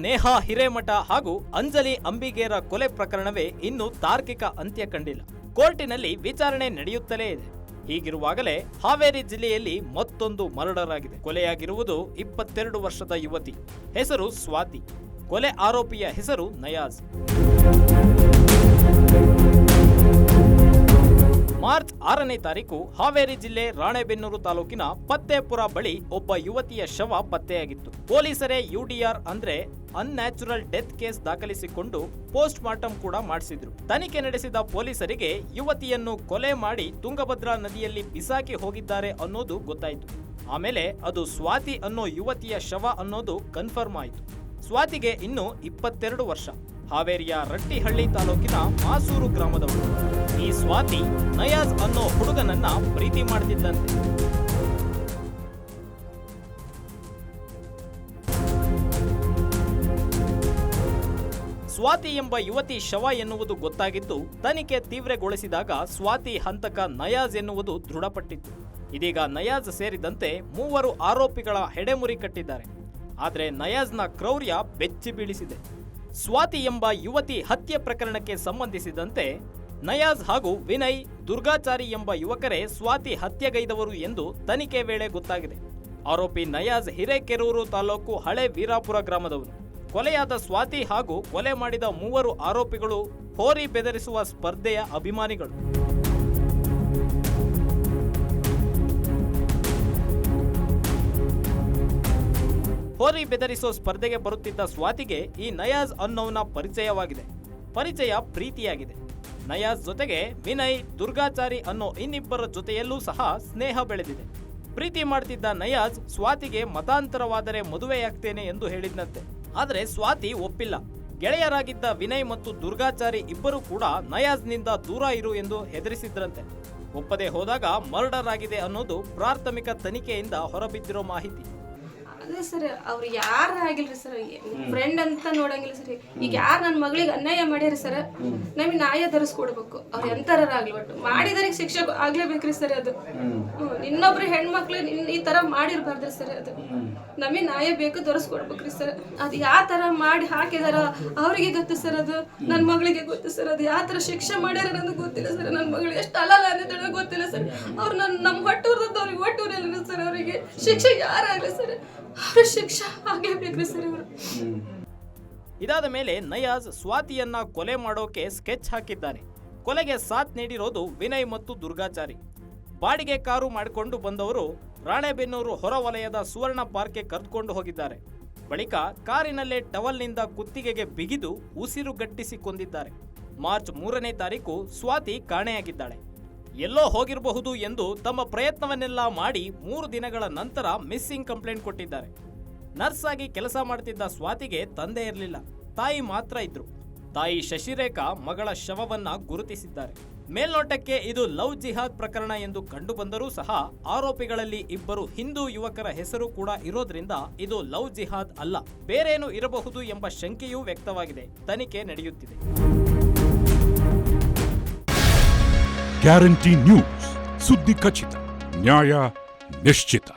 ನೇಹಾ ಹಿರೇಮಠ ಹಾಗೂ ಅಂಜಲಿ ಅಂಬಿಗೇರ ಕೊಲೆ ಪ್ರಕರಣವೇ ಇನ್ನೂ ತಾರ್ಕಿಕ ಅಂತ್ಯ ಕಂಡಿಲ್ಲ. ಕೋರ್ಟಿನಲ್ಲಿ ವಿಚಾರಣೆ ನಡೆಯುತ್ತಲೇ ಇದೆ. ಹೀಗಿರುವಾಗಲೇ ಹಾವೇರಿ ಜಿಲ್ಲೆಯಲ್ಲಿ ಮತ್ತೊಂದು ಮರ್ಡರ್ ಆಗಿದೆ. ಕೊಲೆಯಾಗಿರುವುದು 22 ವರ್ಷದ ಯುವತಿ. ಹೆಸರು ಸ್ವಾತಿ. ಕೊಲೆ ಆರೋಪಿಯ ಹೆಸರು ನಯಾಜ್. ಮಾರ್ಚ್ 6ನೇ ತಾರೀಕು ಹಾವೇರಿ ಜಿಲ್ಲೆ ರಾಣೆಬೆನ್ನೂರು ತಾಲೂಕಿನ ಪತ್ತೇಪುರ ಬಳಿ ಒಬ್ಬ ಯುವತಿಯ ಶವ ಪತ್ತೆಯಾಗಿತ್ತು. ಪೊಲೀಸರೇ ಯುಡಿಆರ್ ಅಂದ್ರೆ ಅನ್ಯಾಚುರಲ್ ಡೆತ್ ಕೇಸ್ ದಾಖಲಿಸಿಕೊಂಡು ಪೋಸ್ಟ್ ಮಾರ್ಟಂ ಕೂಡ ಮಾಡಿಸಿದ್ರು. ತನಿಖೆ ನಡೆಸಿದ ಪೊಲೀಸರಿಗೆ ಯುವತಿಯನ್ನು ಕೊಲೆ ಮಾಡಿ ತುಂಗಭದ್ರಾ ನದಿಯಲ್ಲಿ ಬಿಸಾಕಿ ಹೋಗಿದ್ದಾರೆ ಅನ್ನೋದು ಗೊತ್ತಾಯಿತು. ಆಮೇಲೆ ಅದು ಸ್ವಾತಿ ಅನ್ನೋ ಯುವತಿಯ ಶವ ಅನ್ನೋದು ಕನ್ಫರ್ಮ್ ಆಯಿತು. ಸ್ವಾತಿಗೆ ಇನ್ನು 22 ವರ್ಷ. ಹಾವೇರಿಯ ರಟ್ಟಿಹಳ್ಳಿ ತಾಲೂಕಿನ ಮಾಸೂರು ಗ್ರಾಮದವಳು. ಈ ಸ್ವಾತಿ ನಯಾಜ್ ಅನ್ನೋ ಹುಡುಗನನ್ನ ಪ್ರೀತಿ ಮಾಡ್ತಿದ್ದಂತೆ. ಸ್ವಾತಿ ಎಂಬ ಯುವತಿ ಶವ ಎನ್ನುವುದು ಗೊತ್ತಾಗಿದ್ದು ತನಿಖೆ ತೀವ್ರಗೊಳಿಸಿದಾಗ ಸ್ವಾತಿ ಹಂತಕ ನಯಾಜ್ ಎನ್ನುವುದು ದೃಢಪಟ್ಟಿತ್ತು. ಇದೀಗ ನಯಾಜ್ ಸೇರಿದಂತೆ 3 ಆರೋಪಿಗಳ ಹೆಡೆಮುರಿ ಕಟ್ಟಿದ್ದಾರೆ. ಆದರೆ ನಯಾಜ್ನ ಕ್ರೌರ್ಯ ಬೆಚ್ಚಿ ಬೀಳಿಸಿದೆ. ಸ್ವಾತಿ ಎಂಬ ಯುವತಿ ಹತ್ಯೆ ಪ್ರಕರಣಕ್ಕೆ ಸಂಬಂಧಿಸಿದಂತೆ ನಯಾಜ್ ಹಾಗೂ ವಿನಯ್ ದುರ್ಗಾಚಾರಿ ಎಂಬ ಯುವಕರೇ ಸ್ವಾತಿ ಹತ್ಯೆಗೈದವರು ಎಂದು ತನಿಖೆ ವೇಳೆ ಗೊತ್ತಾಗಿದೆ. ಆರೋಪಿ ನಯಾಜ್ ಹಿರೇಕೆರೂರು ತಾಲೂಕು ಹಳೆ ವೀರಾಪುರ ಗ್ರಾಮದವನು. ಕೊಲೆಯಾದ ಸ್ವಾತಿ ಹಾಗೂ ಕೊಲೆ ಮಾಡಿದ 3 ಆರೋಪಿಗಳು ಹೋರಿ ಬೆದರಿಸುವ ಸ್ಪರ್ಧೆಯ ಅಭಿಮಾನಿಗಳು. ಹೋರಿ ಬೆದರಿಸೋ ಸ್ಪರ್ಧೆಗೆ ಬರುತ್ತಿದ್ದ ಸ್ವಾತಿಗೆ ಈ ನಯಾಜ್ ಅನ್ನೋನ ಪರಿಚಯವಾಗಿದೆ. ಪರಿಚಯ ಪ್ರೀತಿಯಾಗಿದೆ. ನಯಾಜ್ ಜೊತೆಗೆ ವಿನಯ್, ದುರ್ಗಾಚಾರಿ ಅನ್ನೋ ಇನ್ನಿಬ್ಬರ ಜೊತೆಯಲ್ಲೂ ಸಹ ಸ್ನೇಹ ಬೆಳೆದಿದೆ. ಪ್ರೀತಿ ಮಾಡ್ತಿದ್ದ ನಯಾಜ್ ಸ್ವಾತಿಗೆ ಮತಾಂತರವಾದರೆ ಮದುವೆಯಾಗ್ತೇನೆ ಎಂದು ಹೇಳಿದ್ನಂತೆ. ಆದರೆ ಸ್ವಾತಿ ಒಪ್ಪಿಲ್ಲ. ಗೆಳೆಯರಾಗಿದ್ದ ವಿನಯ್ ಮತ್ತು ದುರ್ಗಾಚಾರಿ ಇಬ್ಬರು ಕೂಡ ನಯಾಜ್ನಿಂದ ದೂರ ಇರು ಎಂದು ಹೆದರಿಸಿದ್ರಂತೆ. ಒಪ್ಪದೆ ಹೋದಾಗ ಮರ್ಡರ್ ಆಗಿದೆ ಅನ್ನೋದು ಪ್ರಾಥಮಿಕ ತನಿಖೆಯಿಂದ ಹೊರಬಿದ್ದಿರೋ ಮಾಹಿತಿ. ಅದೇ ಸರ್, ಅವ್ರು ಯಾರು ಆಗಿಲ್ರಿ ಸರ್, ಫ್ರೆಂಡ್ ಅಂತ ನೋಡಂಗಿಲ್ಲ ಸರ್. ಈಗ ಯಾರು ನನ್ನ ಮಗಳಿಗೆ ಅನ್ಯಾಯ ಮಾಡ್ಯಾರ ಸರ್, ನಮಗೆ ನ್ಯಾಯ ತರಿಸ್ಕೊಡ್ಬೇಕು. ಅವ್ರು ಎಂತರಾಗ್ಲಿ ಒಟ್ಟು ಮಾಡಿದರಿಗೆ ಶಿಕ್ಷೆ ಆಗ್ಲೇಬೇಕ್ರಿ ಸರ್. ಅದು ಇನ್ನೊಬ್ರು ಹೆಣ್ಮಕ್ಳು ಈ ತರ ಮಾಡಿರ್ಬಾರ್ದ್ರಿ ಸರ್. ಅದು ನಮಗೆ ನ್ಯಾಯ ಬೇಕು, ತರಿಸ್ಕೊಡ್ಬೇಕ್ರಿ ಸರ್. ಅದು ಯಾವ ತರ ಮಾಡಿ ಹಾಕಿದಾರ ಅವ್ರಿಗೆ ಗೊತ್ತು ಸರ್. ಅದು ನನ್ನ ಮಗಳಿಗೆ ಗೊತ್ತು ಸರ್. ಅದು ಯಾವ ತರ ಶಿಕ್ಷೆ ಮಾಡ್ಯಾರ ಅನ್ನೋದು ಗೊತ್ತಿಲ್ಲ ಸರ್. ನನ್ನ ಮಗಳಿಗೆ ಎಷ್ಟು ಅಲ್ಲಲ್ಲ ಅನ್ನೋದು ಗೊತ್ತಿಲ್ಲ ಸರ್. ಅವ್ರು ನಮ್ಮ ಹೊಟ್ಟೂರ್ದದ್ದು ಅವ್ರಿಗೆ ಹೊಟ್ಟೂರಲ್ಲ ಸರ್. ಅವರಿಗೆ ಶಿಕ್ಷೆ ಯಾರಾಗಲಿ ಸರ್, ಅವ್ರ ಶಿಕ್ಷೆ ಆಗಲೇಬೇಕ್ರಿ ಸರ್. ಇವರು ಇದಾದ ಮೇಲೆ ನಯಾಜ್ ಸ್ವಾತಿಯನ್ನ ಕೊಲೆ ಮಾಡೋಕೆ ಸ್ಕೆಚ್ ಹಾಕಿದ್ದಾನೆ. ಕೊಲೆಗೆ ಸಾಥ್ ನೀಡಿರೋದು ವಿನಯ್ ಮತ್ತು ದುರ್ಗಾಚಾರಿ. ಬಾಡಿಗೆ ಕಾರು ಮಾಡಿಕೊಂಡು ಬಂದವರು ರಾಣೆಬೆನ್ನೂರು ಹೊರವಲಯದ ಸುವರ್ಣ ಪಾರ್ಕ್ಗೆ ಕರೆದುಕೊಂಡು ಹೋಗಿದ್ದಾರೆ. ಬಳಿಕ ಕಾರಿನಲ್ಲೇ ಟವಲ್ನಿಂದ ಕುತ್ತಿಗೆಗೆ ಬಿಗಿದು ಉಸಿರುಗಟ್ಟಿಸಿ ಕೊಂದಿದ್ದಾರೆ. ಮಾರ್ಚ್ 3ನೇ ತಾರೀಕು ಸ್ವಾತಿ ಕಾಣೆಯಾಗಿದ್ದಾಳೆ. ಎಲ್ಲೋ ಹೋಗಿರಬಹುದು ಎಂದು ತಮ್ಮ ಪ್ರಯತ್ನವನ್ನೆಲ್ಲ ಮಾಡಿ 3 ದಿನಗಳ ನಂತರ ಮಿಸ್ಸಿಂಗ್ ಕಂಪ್ಲೇಂಟ್ ಕೊಟ್ಟಿದ್ದಾರೆ. ನರ್ಸ್ ಆಗಿ ಕೆಲಸ ಮಾಡ್ತಿದ್ದ ಸ್ವಾತಿಗೆ ತಂದೆ ಇರಲಿಲ್ಲ, ತಾಯಿ ಮಾತ್ರ ಇದ್ರು. ತಾಯಿ ಶಶಿರೇಖಾ ಮಗಳ ಶವವನ್ನ ಗುರುತಿಸಿದ್ದಾರೆ. ಮೇಲ್ನೋಟಕ್ಕೆ ಇದು ಲವ್ ಜಿಹಾದ್ ಪ್ರಕರಣ ಎಂದು ಕಂಡುಬಂದರೂ ಸಹ ಆರೋಪಿಗಳಲ್ಲಿ 2 ಹಿಂದೂ ಯುವಕರ ಹೆಸರು ಕೂಡ ಇರೋದ್ರಿಂದ ಇದು ಲವ್ ಜಿಹಾದ್ ಅಲ್ಲ, ಬೇರೇನೂ ಇರಬಹುದು ಎಂಬ ಶಂಕೆಯೂ ವ್ಯಕ್ತವಾಗಿದೆ. ತನಿಖೆ ನಡೆಯುತ್ತಿದೆ. ಗ್ಯಾರಂಟಿ ನ್ಯೂಸ್, ಸುದ್ದಿ ಖಚಿತ, ನ್ಯಾಯ ನಿಶ್ಚಿತ.